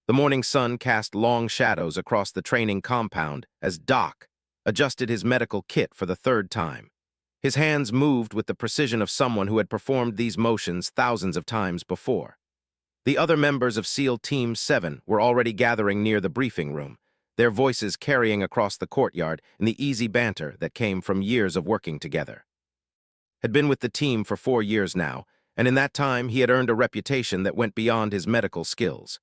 The morning sun cast long shadows across the training compound as Doc adjusted his medical kit for the third time. His hands moved with the precision of someone who had performed these motions thousands of times before. The other members of SEAL Team 7 were already gathering near the briefing room, their voices carrying across the courtyard in the easy banter that came from years of working together. Had been with the team for 4 years now, and in that time he had earned a reputation that went beyond his medical skills.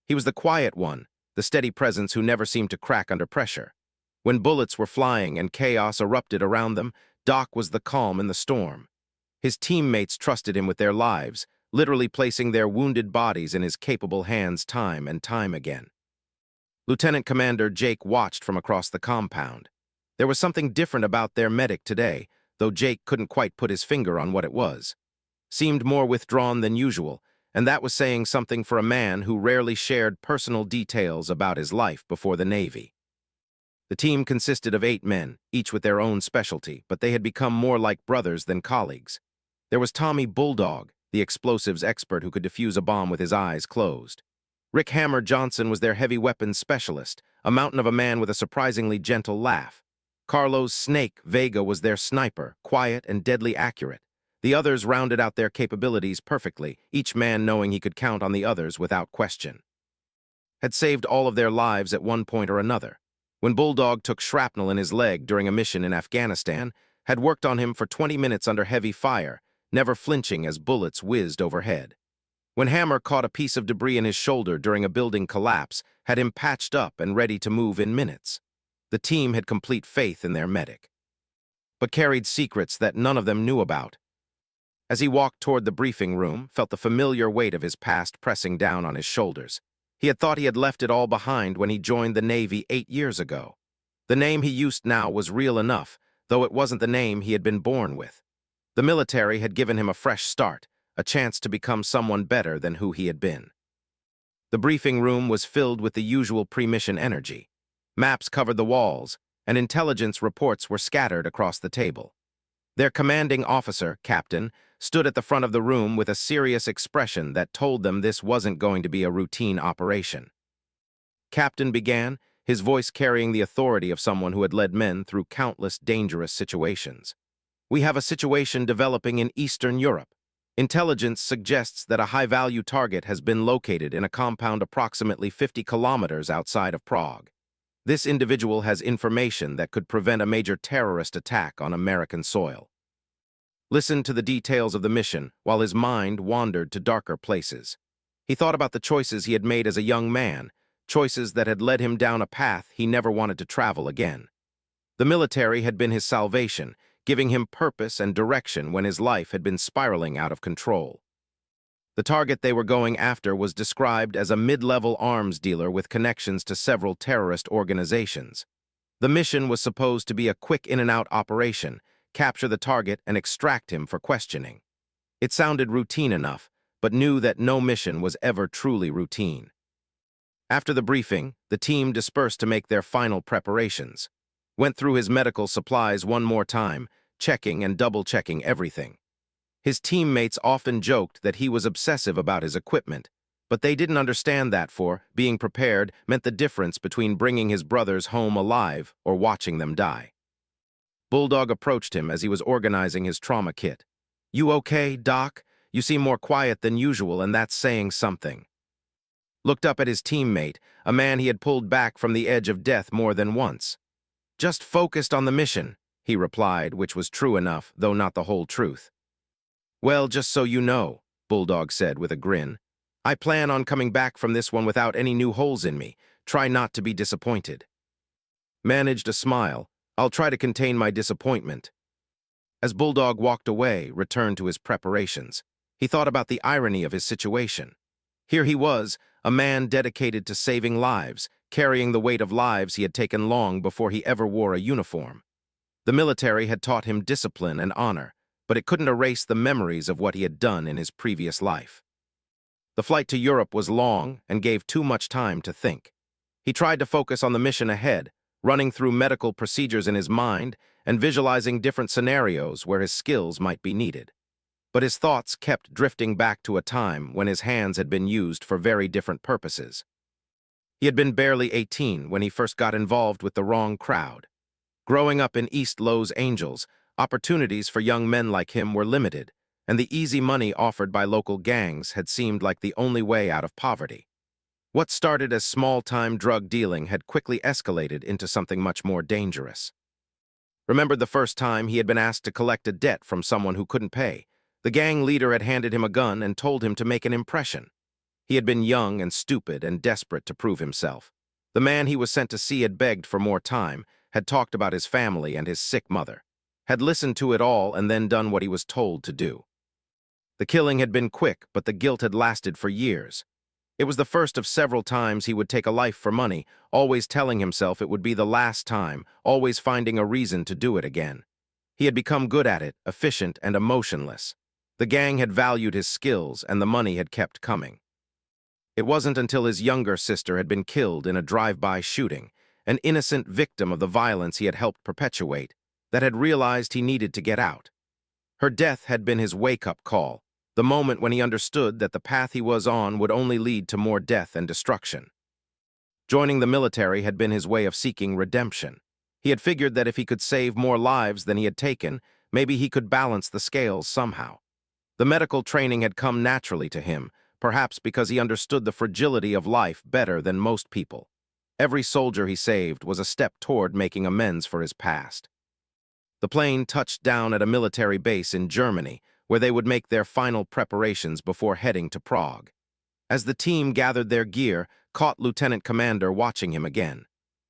He was the quiet one, the steady presence who never seemed to crack under pressure. When bullets were flying and chaos erupted around them, Doc was the calm in the storm. His teammates trusted him with their lives, literally placing their wounded bodies in his capable hands time and time again. Lieutenant Commander Jake watched from across the compound. There was something different about their medic today, though Jake couldn't quite put his finger on what it was. Seemed more withdrawn than usual, and that was saying something for a man who rarely shared personal details about his life before the Navy. The team consisted of 8 men, each with their own specialty, but they had become more like brothers than colleagues. There was Tommy Bulldog, the explosives expert who could defuse a bomb with his eyes closed. Rick Hammer Johnson was their heavy weapons specialist, a mountain of a man with a surprisingly gentle laugh. Carlos Snake Vega was their sniper, quiet and deadly accurate. The others rounded out their capabilities perfectly, each man knowing he could count on the others without question. Had saved all of their lives at one point or another. When Bulldog took shrapnel in his leg during a mission in Afghanistan, had worked on him for 20 minutes under heavy fire, never flinching as bullets whizzed overhead. When Hammer caught a piece of debris in his shoulder during a building collapse, had him patched up and ready to move in minutes. The team had complete faith in their medic, but carried secrets that none of them knew about. As he walked toward the briefing room, felt the familiar weight of his past pressing down on his shoulders. He had thought he had left it all behind when he joined the Navy 8 years ago. The name he used now was real enough, though it wasn't the name he had been born with. The military had given him a fresh start, a chance to become someone better than who he had been. The briefing room was filled with the usual pre-mission energy. Maps covered the walls, and intelligence reports were scattered across the table. Their commanding officer, Captain, stood at the front of the room with a serious expression that told them this wasn't going to be a routine operation. Captain began, his voice carrying the authority of someone who had led men through countless dangerous situations. We have a situation developing in Eastern Europe. Intelligence suggests that a high-value target has been located in a compound approximately 50 kilometers outside of Prague. This individual has information that could prevent a major terrorist attack on American soil. Listened to the details of the mission while his mind wandered to darker places. He thought about the choices he had made as a young man, choices that had led him down a path he never wanted to travel again. The military had been his salvation, giving him purpose and direction when his life had been spiraling out of control. The target they were going after was described as a mid-level arms dealer with connections to several terrorist organizations. The mission was supposed to be a quick in-and-out operation, capture the target and extract him for questioning. It sounded routine enough, but knew that no mission was ever truly routine. After the briefing, the team dispersed to make their final preparations. Went through his medical supplies one more time, checking and double-checking everything. His teammates often joked that he was obsessive about his equipment, but they didn't understand that being prepared meant the difference between bringing his brothers home alive or watching them die. Bulldog approached him as he was organizing his trauma kit. "You okay, Doc? You seem more quiet than usual, and that's saying something." Looked up at his teammate, a man he had pulled back from the edge of death more than once. "Just focused on the mission," he replied, which was true enough, though not the whole truth. "Well, just so you know," Bulldog said with a grin, "I plan on coming back from this one without any new holes in me. Try not to be disappointed." Managed a smile. "I'll try to contain my disappointment." As Bulldog walked away, returned to his preparations, he thought about the irony of his situation. Here he was, a man dedicated to saving lives, carrying the weight of lives he had taken long before he ever wore a uniform. The military had taught him discipline and honor, but it couldn't erase the memories of what he had done in his previous life. The flight to Europe was long and gave too much time to think. He tried to focus on the mission ahead, running through medical procedures in his mind and visualizing different scenarios where his skills might be needed. But his thoughts kept drifting back to a time when his hands had been used for very different purposes. He had been barely 18 when he first got involved with the wrong crowd. Growing up in East Los Angeles, opportunities for young men like him were limited, and the easy money offered by local gangs had seemed like the only way out of poverty. What started as small-time drug dealing had quickly escalated into something much more dangerous. Remembered the first time he had been asked to collect a debt from someone who couldn't pay. The gang leader had handed him a gun and told him to make an impression. He had been young and stupid and desperate to prove himself. The man he was sent to see had begged for more time, had talked about his family and his sick mother, had listened to it all and then done what he was told to do. The killing had been quick, but the guilt had lasted for years. It was the first of several times he would take a life for money, always telling himself it would be the last time, always finding a reason to do it again. He had become good at it, efficient and emotionless. The gang had valued his skills, and the money had kept coming. It wasn't until his younger sister had been killed in a drive-by shooting, an innocent victim of the violence he had helped perpetuate, that had realized he needed to get out. Her death had been his wake-up call, the moment when he understood that the path he was on would only lead to more death and destruction. Joining the military had been his way of seeking redemption. He had figured that if he could save more lives than he had taken, maybe he could balance the scales somehow. The medical training had come naturally to him, perhaps because he understood the fragility of life better than most people. Every soldier he saved was a step toward making amends for his past. The plane touched down at a military base in Germany, where they would make their final preparations before heading to Prague. As the team gathered their gear, caught Lieutenant Commander watching him again.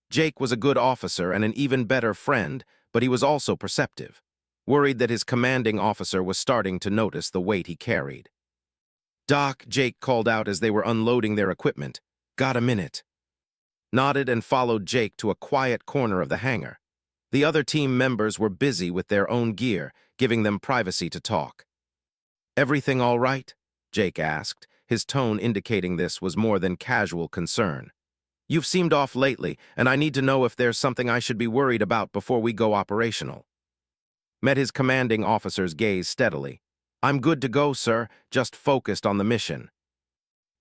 Jake was a good officer and an even better friend, but he was also perceptive, worried that his commanding officer was starting to notice the weight he carried. "Doc," Jake called out as they were unloading their equipment. "Got a minute?" Nodded and followed Jake to a quiet corner of the hangar. The other team members were busy with their own gear, giving them privacy to talk. "Everything all right?" Jake asked, his tone indicating this was more than casual concern. "You've seemed off lately, and I need to know if there's something I should be worried about before we go operational." Met his commanding officer's gaze steadily. "I'm good to go, sir, just focused on the mission."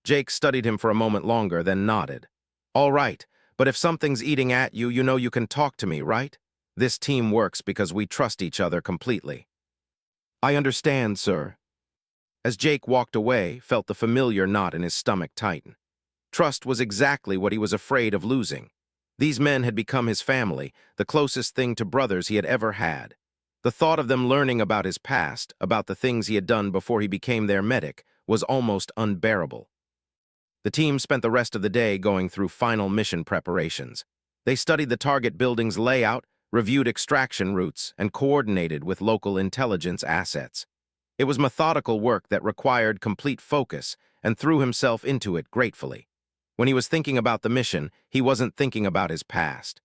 Jake studied him for a moment longer, then nodded. "All right, but if something's eating at you, you know you can talk to me, right? This team works because we trust each other completely." "I understand, sir." As Jake walked away, felt the familiar knot in his stomach tighten. Trust was exactly what he was afraid of losing. These men had become his family, the closest thing to brothers he had ever had. The thought of them learning about his past, about the things he had done before he became their medic, was almost unbearable. The team spent the rest of the day going through final mission preparations. They studied the target building's layout, reviewed extraction routes, and coordinated with local intelligence assets. It was methodical work that required complete focus, and threw himself into it gratefully. When he was thinking about the mission, he wasn't thinking about his past.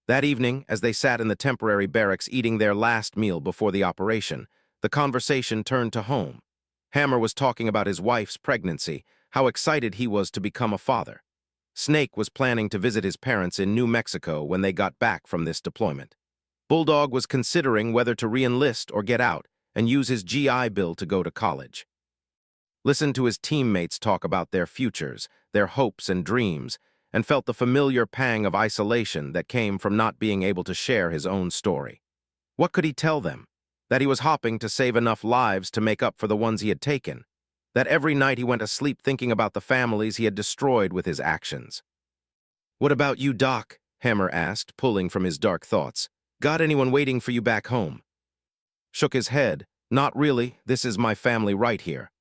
That evening, as they sat in the temporary barracks eating their last meal before the operation, the conversation turned to home. Hammer was talking about his wife's pregnancy, how excited he was to become a father. Snake was planning to visit his parents in New Mexico when they got back from this deployment. Bulldog was considering whether to re-enlist or get out and use his GI Bill to go to college. Listened to his teammates talk about their futures, their hopes and dreams, and felt the familiar pang of isolation that came from not being able to share his own story. What could he tell them? That he was hopping to save enough lives to make up for the ones he had taken. That every night he went to sleep thinking about the families he had destroyed with his actions. "What about you, Doc?" Hammer asked, pulling from his dark thoughts. "Got anyone waiting for you back home?" Shook his head. "Not really. This is my family right here."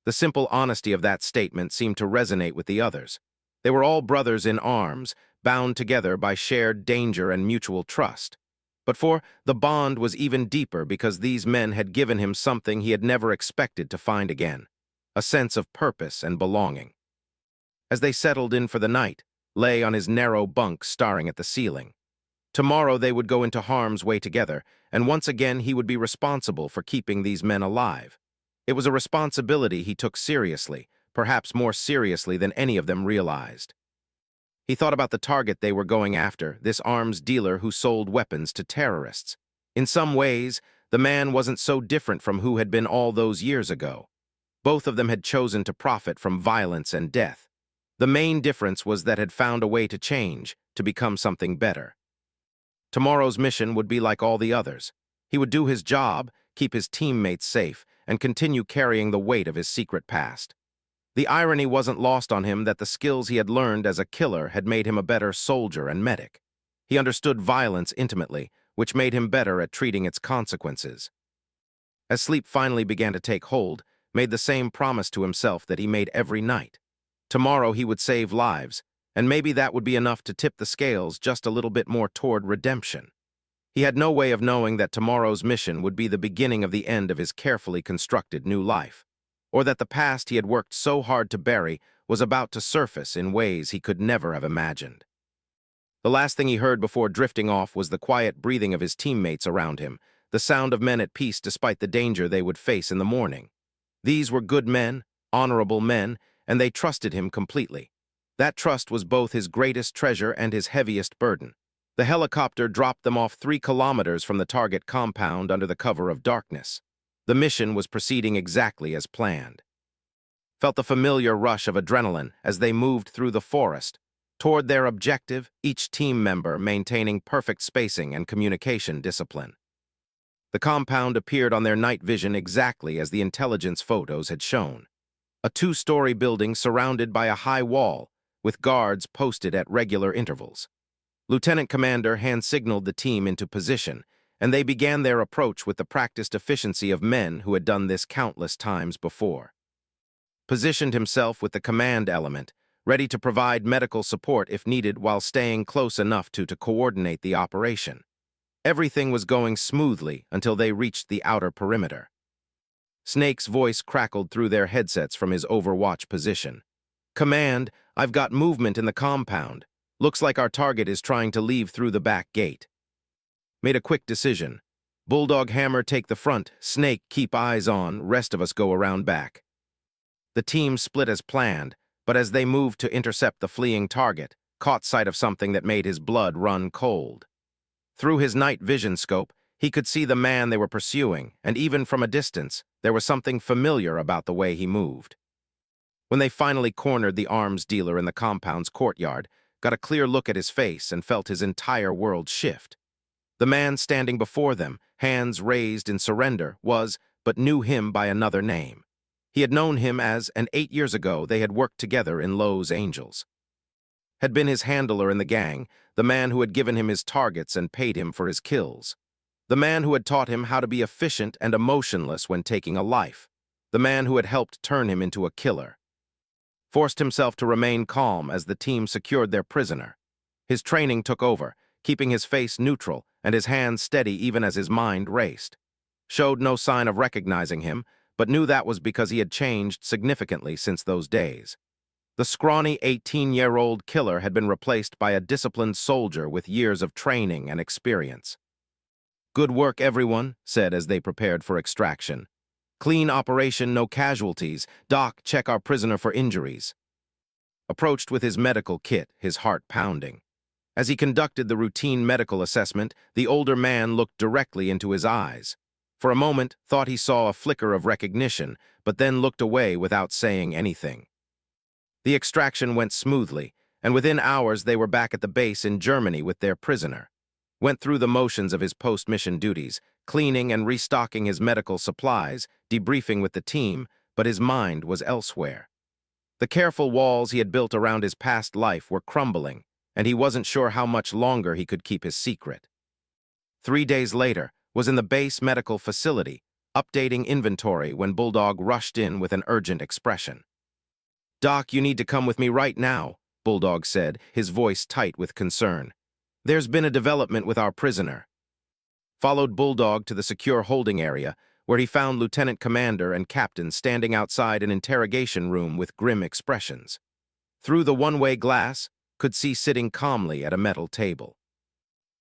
The simple honesty of that statement seemed to resonate with the others. They were all brothers in arms, bound together by shared danger and mutual trust. But the bond was even deeper because these men had given him something he had never expected to find again, a sense of purpose and belonging. As they settled in for the night, lay on his narrow bunk staring at the ceiling. Tomorrow they would go into harm's way together, and once again he would be responsible for keeping these men alive. It was a responsibility he took seriously, perhaps more seriously than any of them realized. He thought about the target they were going after, this arms dealer who sold weapons to terrorists. In some ways, the man wasn't so different from who had been all those years ago. Both of them had chosen to profit from violence and death. The main difference was that had found a way to change, to become something better. Tomorrow's mission would be like all the others. He would do his job, keep his teammates safe, and continue carrying the weight of his secret past. The irony wasn't lost on him that the skills he had learned as a killer had made him a better soldier and medic. He understood violence intimately, which made him better at treating its consequences. As sleep finally began to take hold, made the same promise to himself that he made every night. Tomorrow he would save lives, and maybe that would be enough to tip the scales just a little bit more toward redemption. He had no way of knowing that tomorrow's mission would be the beginning of the end of his carefully constructed new life, or that the past he had worked so hard to bury was about to surface in ways he could never have imagined. The last thing he heard before drifting off was the quiet breathing of his teammates around him, the sound of men at peace despite the danger they would face in the morning. These were good men, honorable men, and they trusted him completely. That trust was both his greatest treasure and his heaviest burden. The helicopter dropped them off 3 kilometers from the target compound under the cover of darkness. The mission was proceeding exactly as planned. Felt the familiar rush of adrenaline as they moved through the forest. Toward their objective, each team member maintaining perfect spacing and communication discipline. The compound appeared on their night vision exactly as the intelligence photos had shown. A 2-story building surrounded by a high wall, with guards posted at regular intervals. Lieutenant Commander hand-signaled the team into position, and they began their approach with the practiced efficiency of men who had done this countless times before. Positioned himself with the command element, ready to provide medical support if needed while staying close enough to coordinate the operation. Everything was going smoothly until they reached the outer perimeter. Snake's voice crackled through their headsets from his overwatch position. "Command, I've got movement in the compound. Looks like our target is trying to leave through the back gate." Made a quick decision. "Bulldog Hammer take the front, Snake keep eyes on, rest of us go around back." The team split as planned, but as they moved to intercept the fleeing target, caught sight of something that made his blood run cold. Through his night vision scope, he could see the man they were pursuing, and even from a distance, there was something familiar about the way he moved. When they finally cornered the arms dealer in the compound's courtyard, got a clear look at his face and felt his entire world shift. The man standing before them, hands raised in surrender, but knew him by another name. He had known him as, and 8 years ago they had worked together in Lowe's Angels. Had been his handler in the gang, the man who had given him his targets and paid him for his kills. The man who had taught him how to be efficient and emotionless when taking a life. The man who had helped turn him into a killer. Forced himself to remain calm as the team secured their prisoner. His training took over, keeping his face neutral and his hands steady even as his mind raced. Showed no sign of recognizing him, but knew that was because he had changed significantly since those days. The scrawny 18-year-old killer had been replaced by a disciplined soldier with years of training and experience. "Good work, everyone," said as they prepared for extraction. "Clean operation, no casualties. Doc, check our prisoner for injuries." Approached with his medical kit, his heart pounding. As he conducted the routine medical assessment, the older man looked directly into his eyes. For a moment, thought he saw a flicker of recognition, but then looked away without saying anything. The extraction went smoothly, and within hours they were back at the base in Germany with their prisoner. Went through the motions of his post-mission duties, cleaning and restocking his medical supplies, debriefing with the team, but his mind was elsewhere. The careful walls he had built around his past life were crumbling, and he wasn't sure how much longer he could keep his secret. 3 days later, was in the base medical facility, updating inventory when Bulldog rushed in with an urgent expression. "Doc, you need to come with me right now," Bulldog said, his voice tight with concern. "There's been a development with our prisoner." Followed Bulldog to the secure holding area, where he found Lieutenant Commander and Captain standing outside an interrogation room with grim expressions. Through the one-way glass, could see sitting calmly at a metal table.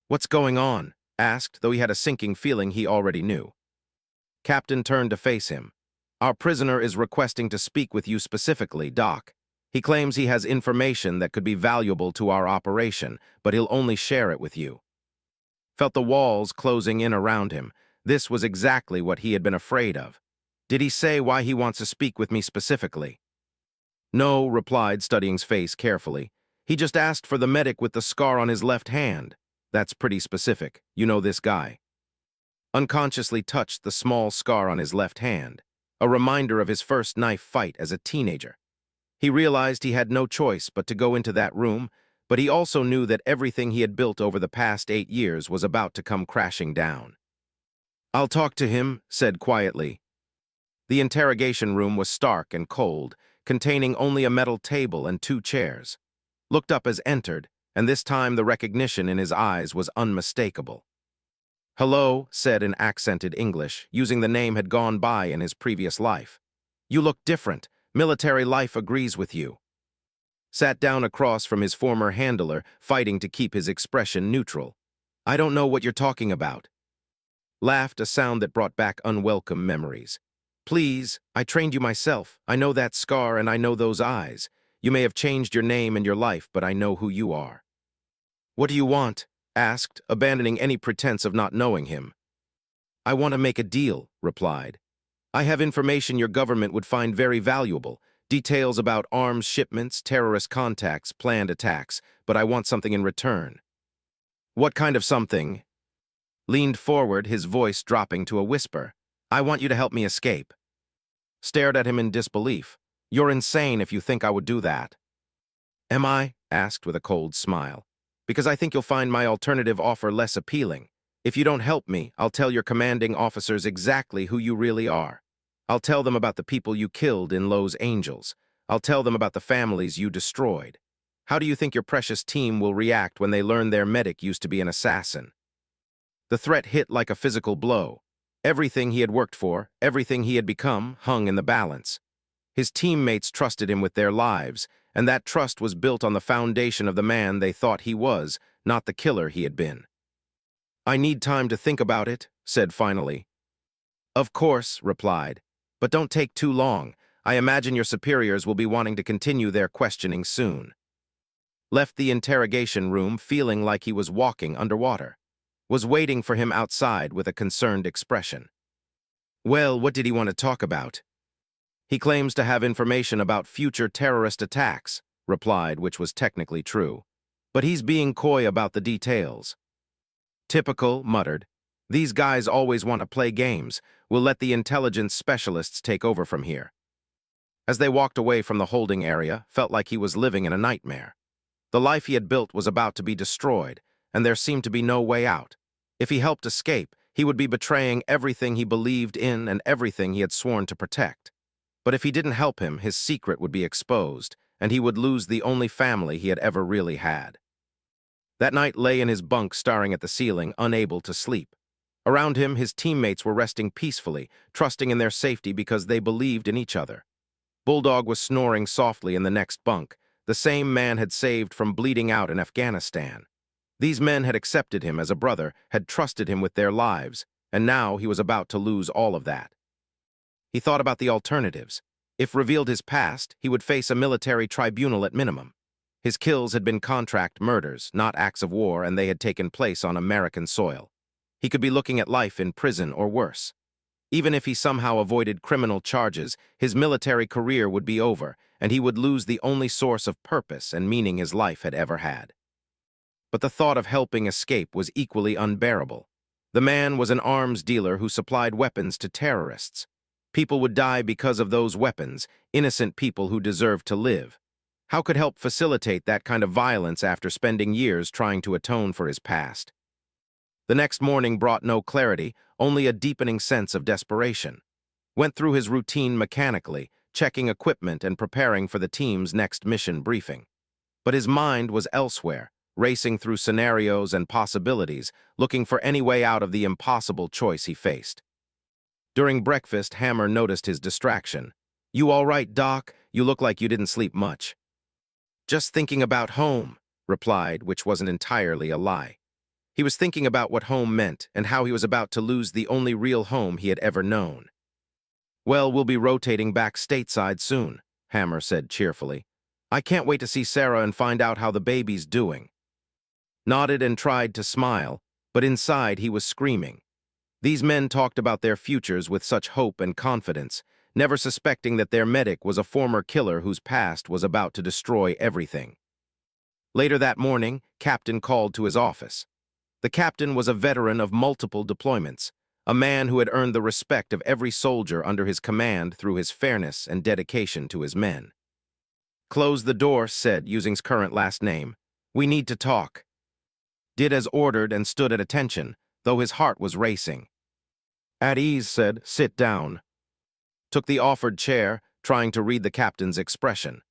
"What's going on?" asked, though he had a sinking feeling he already knew. Captain turned to face him. "Our prisoner is requesting to speak with you specifically, Doc. He claims he has information that could be valuable to our operation, but he'll only share it with you." Felt the walls closing in around him. This was exactly what he had been afraid of. "Did he say why he wants to speak with me specifically?" No, replied, studying his face carefully. He just asked for the medic with the scar on his left hand. That's pretty specific. You know this guy. Unconsciously touched the small scar on his left hand, a reminder of his first knife fight as a teenager. He realized he had no choice but to go into that room, but he also knew that everything he had built over the past 8 years was about to come crashing down. I'll talk to him, said quietly. The interrogation room was stark and cold, containing only a metal table and 2 chairs. Looked up as entered, and this time the recognition in his eyes was unmistakable. Hello, said in accented English, using the name had gone by in his previous life. You look different. Military life agrees with you. Sat down across from his former handler, fighting to keep his expression neutral. I don't know what you're talking about. Laughed, a sound that brought back unwelcome memories. Please, I trained you myself. I know that scar and I know those eyes. You may have changed your name and your life, but I know who you are. What do you want? Asked, abandoning any pretense of not knowing him. I want to make a deal, replied. I have information your government would find very valuable, details about arms shipments, terrorist contacts, planned attacks, but I want something in return. What kind of something? Leaned forward, his voice dropping to a whisper. I want you to help me escape. Stared at him in disbelief. You're insane if you think I would do that. Am I? Asked with a cold smile. Because I think you'll find my alternative offer less appealing. If you don't help me, I'll tell your commanding officers exactly who you really are. I'll tell them about the people you killed in Los Angeles. I'll tell them about the families you destroyed. How do you think your precious team will react when they learn their medic used to be an assassin? The threat hit like a physical blow. Everything he had worked for, everything he had become, hung in the balance. His teammates trusted him with their lives, and that trust was built on the foundation of the man they thought he was, not the killer he had been. I need time to think about it, said finally. Of course, replied, but don't take too long. I imagine your superiors will be wanting to continue their questioning soon. Left the interrogation room feeling like he was walking underwater. Was waiting for him outside with a concerned expression. Well, what did he want to talk about? He claims to have information about future terrorist attacks, replied, which was technically true. But he's being coy about the details. Typical, muttered. These guys always want to play games. We'll let the intelligence specialists take over from here. As they walked away from the holding area, felt like he was living in a nightmare. The life he had built was about to be destroyed, and there seemed to be no way out. If he helped escape, he would be betraying everything he believed in and everything he had sworn to protect. But if he didn't help him, his secret would be exposed, and he would lose the only family he had ever really had. That night lay in his bunk staring at the ceiling, unable to sleep. Around him, his teammates were resting peacefully, trusting in their safety because they believed in each other. Bulldog was snoring softly in the next bunk, the same man had saved from bleeding out in Afghanistan. These men had accepted him as a brother, had trusted him with their lives, and now he was about to lose all of that. He thought about the alternatives. If revealed his past, he would face a military tribunal at minimum. His kills had been contract murders, not acts of war, and they had taken place on American soil. He could be looking at life in prison or worse. Even if he somehow avoided criminal charges, his military career would be over, and he would lose the only source of purpose and meaning his life had ever had. But the thought of helping escape was equally unbearable. The man was an arms dealer who supplied weapons to terrorists. People would die because of those weapons, innocent people who deserved to live. How could help facilitate that kind of violence after spending years trying to atone for his past? The next morning brought no clarity, only a deepening sense of desperation. Went through his routine mechanically, checking equipment and preparing for the team's next mission briefing. But his mind was elsewhere, racing through scenarios and possibilities, looking for any way out of the impossible choice he faced. During breakfast, Hammer noticed his distraction. You all right, Doc? You look like you didn't sleep much. Just thinking about home, replied, which wasn't entirely a lie. He was thinking about what home meant and how he was about to lose the only real home he had ever known. Well, we'll be rotating back stateside soon, Hammer said cheerfully. I can't wait to see Sarah and find out how the baby's doing. Nodded and tried to smile, but inside he was screaming. These men talked about their futures with such hope and confidence. never suspecting that their medic was a former killer whose past was about to destroy everything. Later that morning, Captain called to his office. The captain was a veteran of multiple deployments, a man who had earned the respect of every soldier under his command through his fairness and dedication to his men. "Close the door," said, using his current last name. "We need to talk." Did as ordered and stood at attention, though his heart was racing. "At ease," said, "sit down." Took the offered chair, trying to read the captain's expression.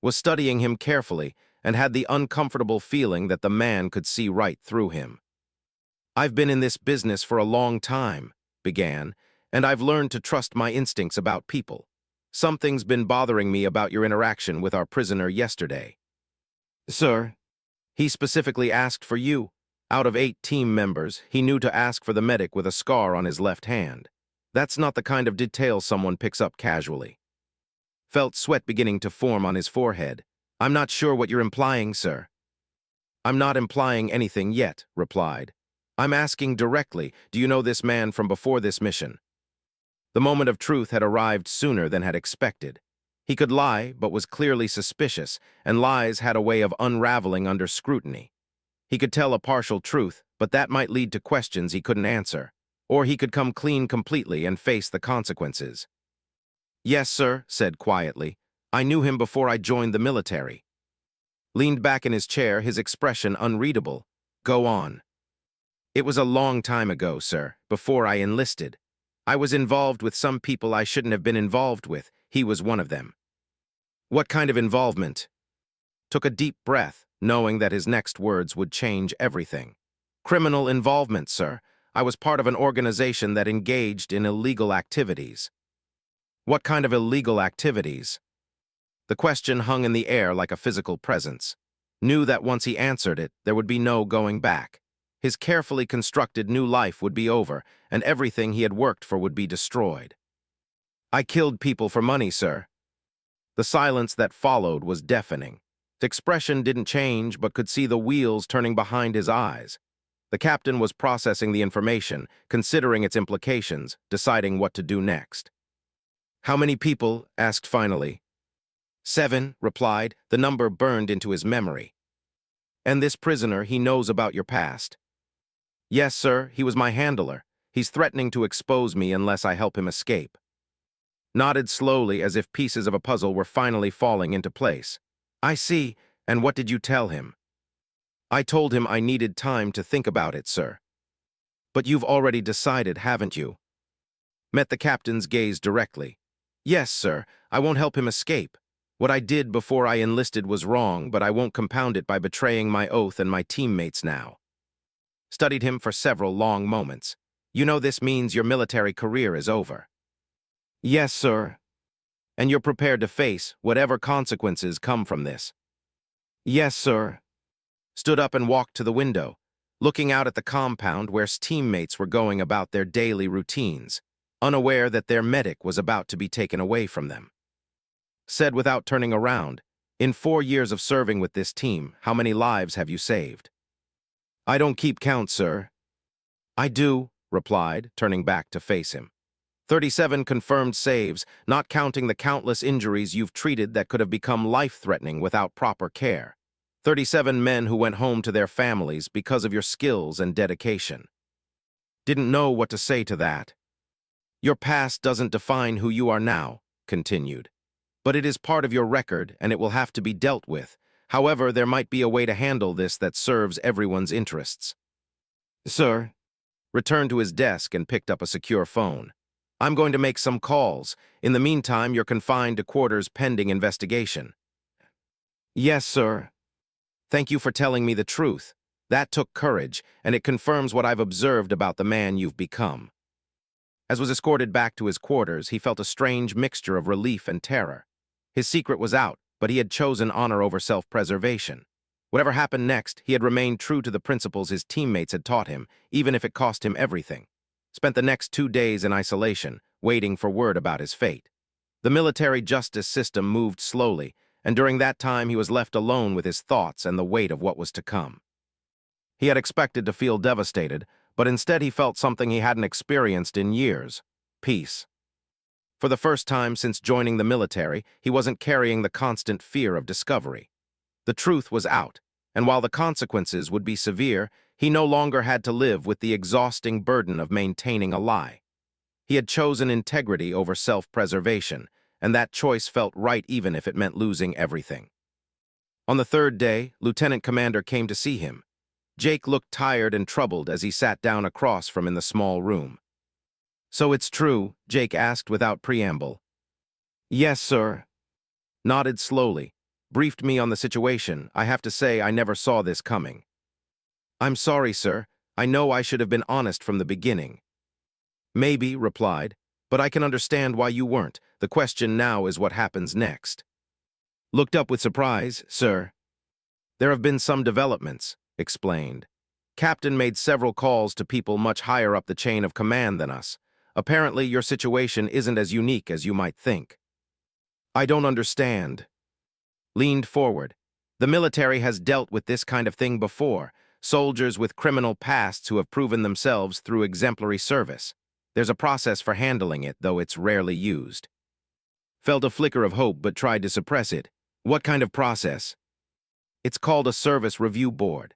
Was studying him carefully and had the uncomfortable feeling that the man could see right through him. "I've been in this business for a long time," began, "and I've learned to trust my instincts about people. Something's been bothering me about your interaction with our prisoner yesterday." "Sir?" "He specifically asked for you. Out of 8 team members, he knew to ask for the medic with a scar on his left hand. That's not the kind of detail someone picks up casually." Felt sweat beginning to form on his forehead. "I'm not sure what you're implying, sir." "I'm not implying anything yet," replied. "I'm asking directly, do you know this man from before this mission?" The moment of truth had arrived sooner than had expected. He could lie, but was clearly suspicious, and lies had a way of unraveling under scrutiny. He could tell a partial truth, but that might lead to questions he couldn't answer. Or he could come clean completely and face the consequences. "Yes, sir," said quietly. "I knew him before I joined the military." Leaned back in his chair, his expression unreadable. "Go on." "It was a long time ago, sir, before I enlisted. I was involved with some people I shouldn't have been involved with. He was one of them." "What kind of involvement?" Took a deep breath, knowing that his next words would change everything. "Criminal involvement, sir. I was part of an organization that engaged in illegal activities." "What kind of illegal activities?" The question hung in the air like a physical presence. Knew that once he answered it, there would be no going back. His carefully constructed new life would be over, and everything he had worked for would be destroyed. "I killed people for money, sir." The silence that followed was deafening. His expression didn't change, but could see the wheels turning behind his eyes. The captain was processing the information, considering its implications, deciding what to do next. "How many people?" asked finally. "7," replied. The number burned into his memory. "And this prisoner, he knows about your past?" "Yes, sir, he was my handler. He's threatening to expose me unless I help him escape." Nodded slowly as if pieces of a puzzle were finally falling into place. "I see. And what did you tell him?" "I told him I needed time to think about it, sir." "But you've already decided, haven't you?" Met the captain's gaze directly. "Yes, sir, I won't help him escape. What I did before I enlisted was wrong, but I won't compound it by betraying my oath and my teammates now." Studied him for several long moments. "You know this means your military career is over." "Yes, sir." "And you're prepared to face whatever consequences come from this?" "Yes, sir." Stood up and walked to the window, looking out at the compound where his teammates were going about their daily routines, unaware that their medic was about to be taken away from them. Said without turning around, "In 4 years of serving with this team, how many lives have you saved?" "I don't keep count, sir." "I do," replied, turning back to face him. 37 confirmed saves, not counting the countless injuries you've treated that could have become life-threatening without proper care. 37 men who went home to their families because of your skills and dedication." Didn't know what to say to that. "Your past doesn't define who you are now," continued. "But it is part of your record, and it will have to be dealt with. However, there might be a way to handle this that serves everyone's interests." "Sir." Returned to his desk and picked up a secure phone. "I'm going to make some calls. In the meantime, you're confined to quarters pending investigation." "Yes, sir." "Thank you for telling me the truth. That took courage, and it confirms what I've observed about the man you've become." As was escorted back to his quarters, he felt a strange mixture of relief and terror. His secret was out, but he had chosen honor over self-preservation. Whatever happened next, he had remained true to the principles his teammates had taught him, even if it cost him everything. Spent the next 2 days in isolation, waiting for word about his fate. The military justice system moved slowly, and during that time he was left alone with his thoughts and the weight of what was to come. He had expected to feel devastated, but instead he felt something he hadn't experienced in years: peace. For the first time since joining the military, he wasn't carrying the constant fear of discovery. The truth was out, and while the consequences would be severe, he no longer had to live with the exhausting burden of maintaining a lie. He had chosen integrity over self-preservation, and that choice felt right even if it meant losing everything. On the third day, Lieutenant Commander came to see him. Jake looked tired and troubled as he sat down across from in the small room. "So it's true?" Jake asked without preamble. "Yes, sir." Nodded slowly. Briefed me on the situation. I have to say I never saw this coming. "I'm sorry, sir. I know I should have been honest from the beginning." "Maybe," replied, "but I can understand why you weren't. The question now is what happens next." Looked up with surprise, sir. "There have been some developments," explained. "Captain made several calls to people much higher up the chain of command than us. Apparently, your situation isn't as unique as you might think." "I don't understand." Leaned forward. "The military has dealt with this kind of thing before. Soldiers with criminal pasts who have proven themselves through exemplary service. There's a process for handling it, though it's rarely used." Felt a flicker of hope but tried to suppress it. "What kind of process?" "It's called a service review board.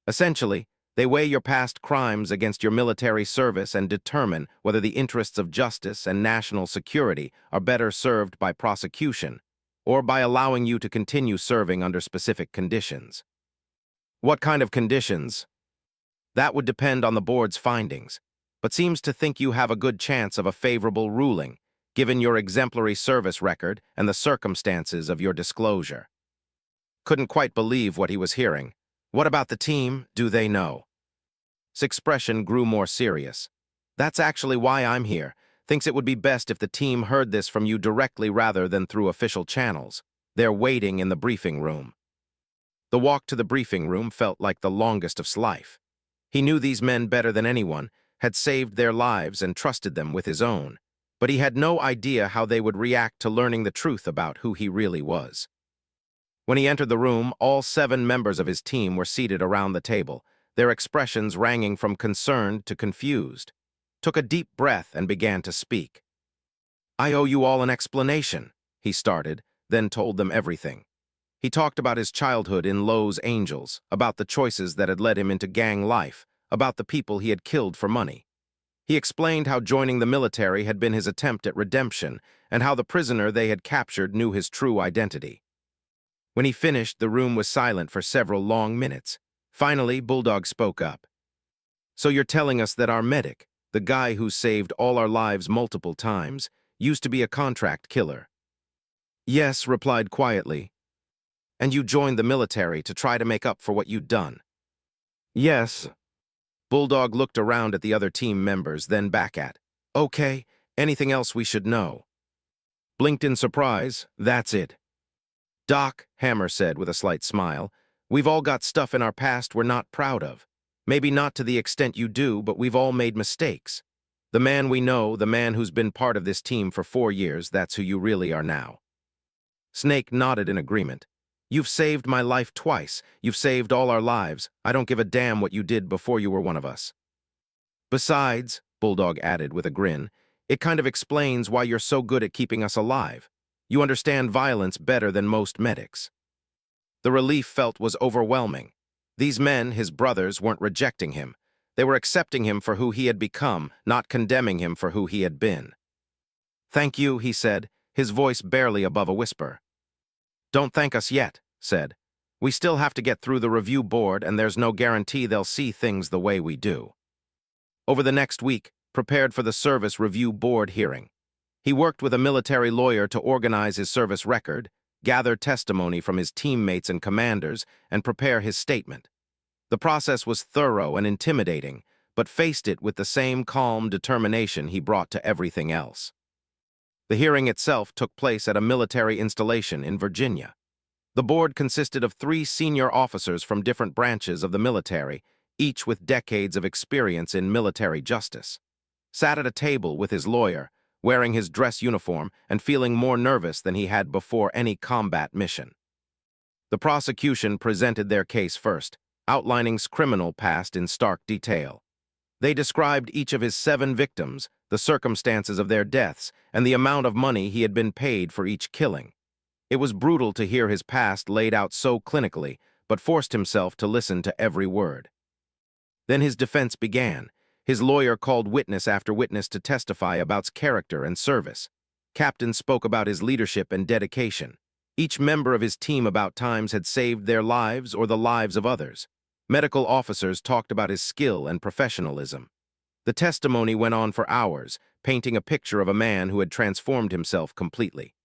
Essentially, they weigh your past crimes against your military service and determine whether the interests of justice and national security are better served by prosecution or by allowing you to continue serving under specific conditions." "What kind of conditions?" "That would depend on the board's findings, but seems to think you have a good chance of a favorable ruling, given your exemplary service record and the circumstances of your disclosure." Couldn't quite believe what he was hearing. "What about the team? Do they know?" His expression grew more serious. "That's actually why I'm here. Thinks it would be best if the team heard this from you directly rather than through official channels. They're waiting in the briefing room." The walk to the briefing room felt like the longest of his life. He knew these men better than anyone, had saved their lives and trusted them with his own, but he had no idea how they would react to learning the truth about who he really was. When he entered the room, all 7 members of his team were seated around the table, their expressions ranging from concerned to confused. Took a deep breath and began to speak. "I owe you all an explanation," he started, then told them everything. He talked about his childhood in Lowe's Angels, about the choices that had led him into gang life, about the people he had killed for money. He explained how joining the military had been his attempt at redemption, and how the prisoner they had captured knew his true identity. When he finished, the room was silent for several long minutes. Finally, Bulldog spoke up. "So you're telling us that our medic, the guy who saved all our lives multiple times, used to be a contract killer?" "Yes," replied quietly. "And you joined the military to try to make up for what you'd done?" "Yes." Bulldog looked around at the other team members, then back at. "Okay, anything else we should know?" Blinked in surprise. "That's it." "Doc," Hammer said with a slight smile, "we've all got stuff in our past we're not proud of. Maybe not to the extent you do, but we've all made mistakes. The man we know, the man who's been part of this team for 4 years, that's who you really are now." Snake nodded in agreement. "You've saved my life twice. You've saved all our lives. I don't give a damn what you did before you were one of us." "Besides," Bulldog added with a grin, "it kind of explains why you're so good at keeping us alive. You understand violence better than most medics." The relief felt was overwhelming. These men, his brothers, weren't rejecting him. They were accepting him for who he had become, not condemning him for who he had been. "Thank you," he said, his voice barely above a whisper. "Don't thank us yet," said. "We still have to get through the review board, and there's no guarantee they'll see things the way we do." Over the next week, prepared for the service review board hearing. He worked with a military lawyer to organize his service record, gather testimony from his teammates and commanders, and prepare his statement. The process was thorough and intimidating, but faced it with the same calm determination he brought to everything else. The hearing itself took place at a military installation in Virginia. The board consisted of 3 senior officers from different branches of the military, each with decades of experience in military justice. Sat at a table with his lawyer, wearing his dress uniform and feeling more nervous than he had before any combat mission. The prosecution presented their case first, outlining his criminal past in stark detail. They described each of his 7 victims, the circumstances of their deaths, and the amount of money he had been paid for each killing. It was brutal to hear his past laid out so clinically, but forced himself to listen to every word. Then his defense began. His lawyer called witness after witness to testify about his character and service. Captain spoke about his leadership and dedication. Each member of his team about times had saved their lives or the lives of others. Medical officers talked about his skill and professionalism. The testimony went on for hours, painting a picture of a man who had transformed himself completely.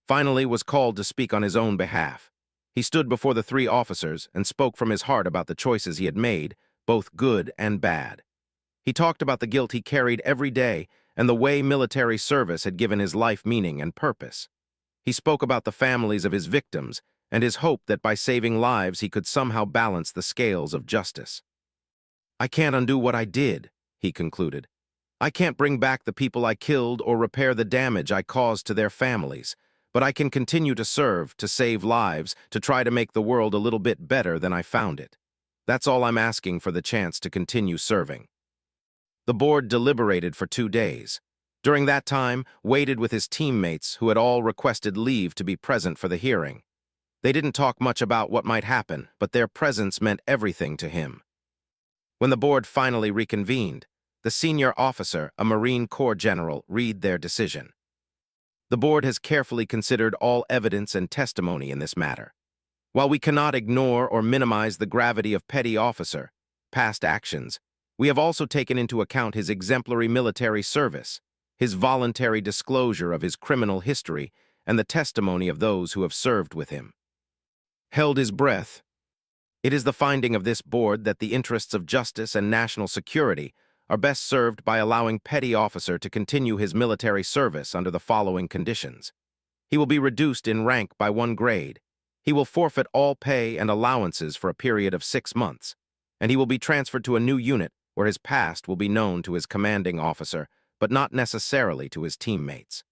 Finally was called to speak on his own behalf. He stood before the 3 officers and spoke from his heart about the choices he had made, both good and bad. He talked about the guilt he carried every day and the way military service had given his life meaning and purpose. He spoke about the families of his victims and his hope that by saving lives he could somehow balance the scales of justice. "I can't undo what I did," he concluded. "I can't bring back the people I killed or repair the damage I caused to their families, but I can continue to serve, to save lives, to try to make the world a little bit better than I found it. That's all I'm asking for the chance to continue serving." The board deliberated for 2 days. During that time, waited with his teammates who had all requested leave to be present for the hearing. They didn't talk much about what might happen, but their presence meant everything to him. When the board finally reconvened, the senior officer, a Marine Corps general, read their decision. "The board has carefully considered all evidence and testimony in this matter. While we cannot ignore or minimize the gravity of petty officer, past actions, we have also taken into account his exemplary military service, his voluntary disclosure of his criminal history, and the testimony of those who have served with him." Held his breath. It is the finding of this board that the interests of justice and national security are best served by allowing petty officer to continue his military service under the following conditions. He will be reduced in rank by 1 grade. He will forfeit all pay and allowances for a period of 6 months, and he will be transferred to a new unit where his past will be known to his commanding officer, but not necessarily to his teammates.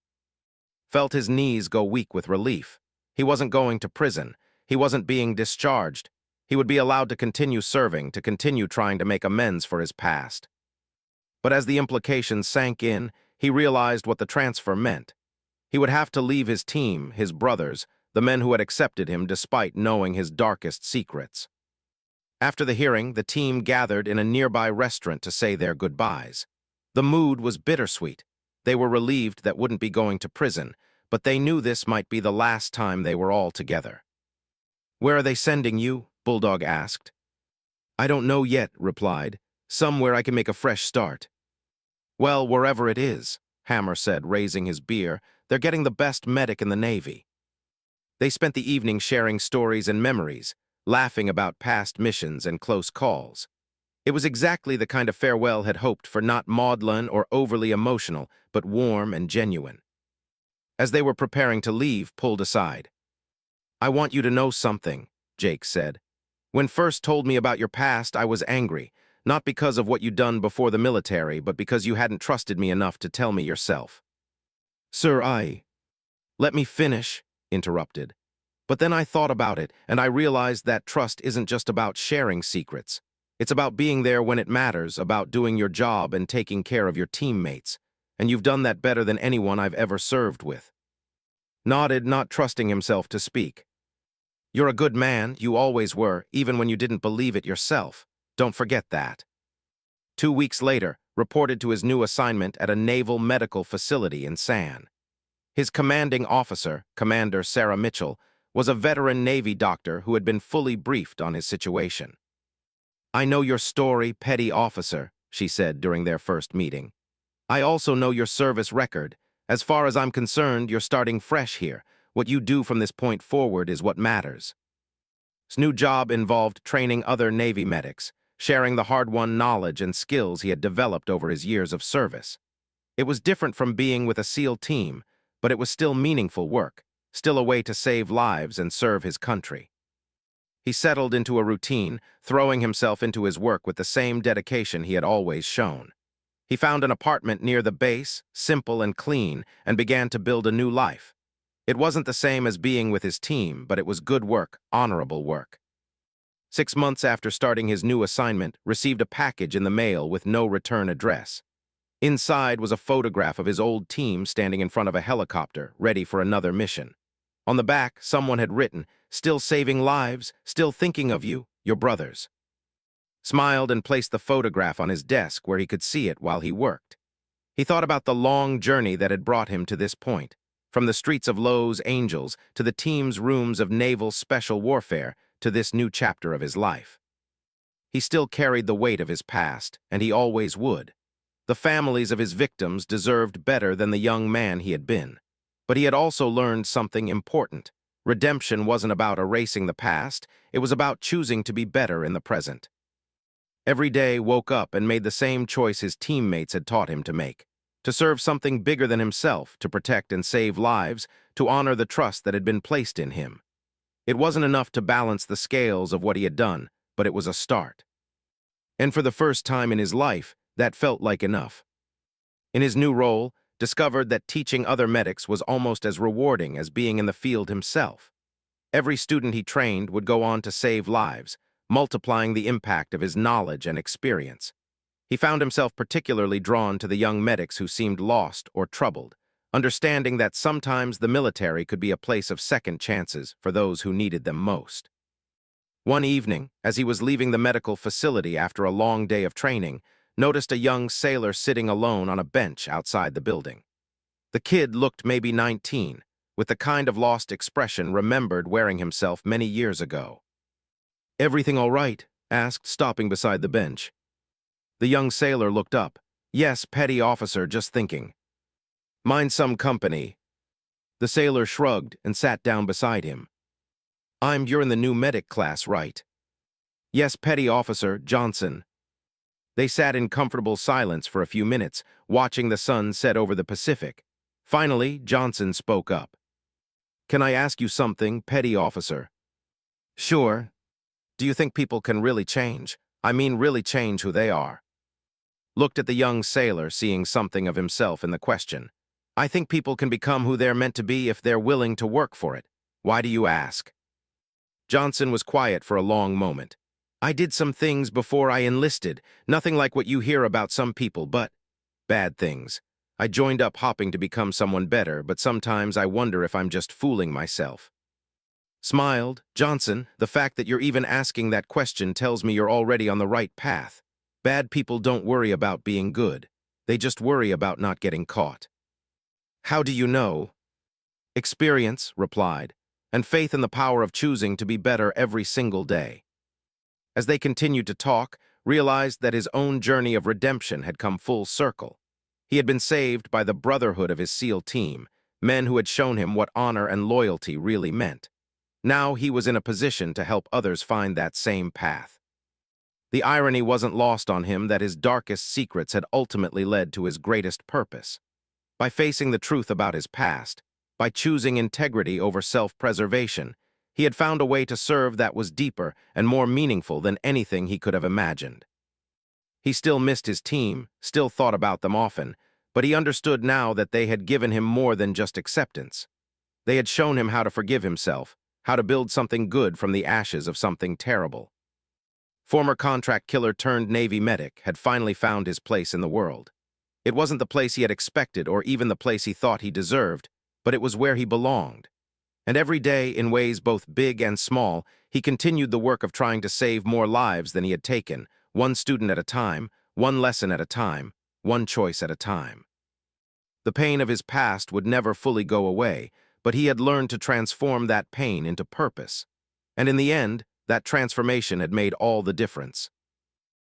Felt his knees go weak with relief. He wasn't going to prison. He wasn't being discharged. He would be allowed to continue serving, to continue trying to make amends for his past. But as the implications sank in, he realized what the transfer meant. He would have to leave his team, his brothers, the men who had accepted him despite knowing his darkest secrets. After the hearing, the team gathered in a nearby restaurant to say their goodbyes. The mood was bittersweet. They were relieved that wouldn't be going to prison, but they knew this might be the last time they were all together. "Where are they sending you?" Bulldog asked. "I don't know yet," replied. "Somewhere I can make a fresh start." "Well, wherever it is," Hammer said, raising his beer. "They're getting the best medic in the Navy." They spent the evening sharing stories and memories, laughing about past missions and close calls. It was exactly the kind of farewell had hoped for, not maudlin or overly emotional, but warm and genuine. As they were preparing to leave, pulled aside. "I want you to know something," Jake said. "When first told me about your past, I was angry, not because of what you'd done before the military, but because you hadn't trusted me enough to tell me yourself." "Sir, Let me finish," interrupted. "But then I thought about it, and I realized that trust isn't just about sharing secrets. It's about being there when it matters, about doing your job and taking care of your teammates. And you've done that better than anyone I've ever served with." Nodded, not trusting himself to speak. "You're a good man, you always were, even when you didn't believe it yourself. Don't forget that." 2 weeks later, reported to his new assignment at a naval medical facility in San. His commanding officer, Commander Sarah Mitchell, was a veteran Navy doctor who had been fully briefed on his situation. "I know your story, petty officer," she said during their first meeting. "I also know your service record. As far as I'm concerned, you're starting fresh here. What you do from this point forward is what matters." His new job involved training other Navy medics, sharing the hard-won knowledge and skills he had developed over his years of service. It was different from being with a SEAL team, but it was still meaningful work, still a way to save lives and serve his country. He settled into a routine, throwing himself into his work with the same dedication he had always shown. He found an apartment near the base, simple and clean, and began to build a new life. It wasn't the same as being with his team, but it was good work, honorable work. 6 months after starting his new assignment, received a package in the mail with no return address. Inside was a photograph of his old team standing in front of a helicopter, ready for another mission. On the back, someone had written, "Still saving lives, still thinking of you, your brothers." Smiled and placed the photograph on his desk where he could see it while he worked. He thought about the long journey that had brought him to this point, from the streets of Lowe's Angels to the team's rooms of naval special warfare to this new chapter of his life. He still carried the weight of his past, and he always would. The families of his victims deserved better than the young man he had been. But he had also learned something important. Redemption wasn't about erasing the past, it was about choosing to be better in the present. Every day woke up and made the same choice his teammates had taught him to make. To serve something bigger than himself, to protect and save lives, to honor the trust that had been placed in him. It wasn't enough to balance the scales of what he had done, but it was a start. And for the first time in his life, that felt like enough. In his new role, discovered that teaching other medics was almost as rewarding as being in the field himself. Every student he trained would go on to save lives, multiplying the impact of his knowledge and experience. He found himself particularly drawn to the young medics who seemed lost or troubled, understanding that sometimes the military could be a place of second chances for those who needed them most. One evening, as he was leaving the medical facility after a long day of training, noticed a young sailor sitting alone on a bench outside the building. The kid looked maybe 19, with the kind of lost expression remembered wearing himself many years ago. "Everything all right?" asked, stopping beside the bench. The young sailor looked up. "Yes, petty officer, just thinking." "Mind some company." The sailor shrugged and sat down beside him. You're in the new medic class, right?" "Yes, petty officer, Johnson." They sat in comfortable silence for a few minutes, watching the sun set over the Pacific. Finally, Johnson spoke up. "Can I ask you something, petty officer?" "Sure. Do you think people can really change? I mean really change who they are?" Looked at the young sailor, seeing something of himself in the question. "I think people can become who they're meant to be if they're willing to work for it. Why do you ask?" Johnson was quiet for a long moment. "I did some things before I enlisted, nothing like what you hear about some people, but bad things. I joined up hopping to become someone better, but sometimes I wonder if I'm just fooling myself." Smiled. "Johnson, the fact that you're even asking that question tells me you're already on the right path. Bad people don't worry about being good. They just worry about not getting caught." "How do you know?" "Experience," replied, "and faith in the power of choosing to be better every single day." As they continued to talk, realized that his own journey of redemption had come full circle. He had been saved by the brotherhood of his SEAL team, men who had shown him what honor and loyalty really meant. Now he was in a position to help others find that same path. The irony wasn't lost on him that his darkest secrets had ultimately led to his greatest purpose. By facing the truth about his past, by choosing integrity over self-preservation, he had found a way to serve that was deeper and more meaningful than anything he could have imagined. He still missed his team, still thought about them often, but he understood now that they had given him more than just acceptance. They had shown him how to forgive himself, how to build something good from the ashes of something terrible. Former contract killer turned Navy medic had finally found his place in the world. It wasn't the place he had expected or even the place he thought he deserved, but it was where he belonged. And every day, in ways both big and small, he continued the work of trying to save more lives than he had taken, one student at a time, one lesson at a time, one choice at a time. The pain of his past would never fully go away, but he had learned to transform that pain into purpose. And in the end, that transformation had made all the difference.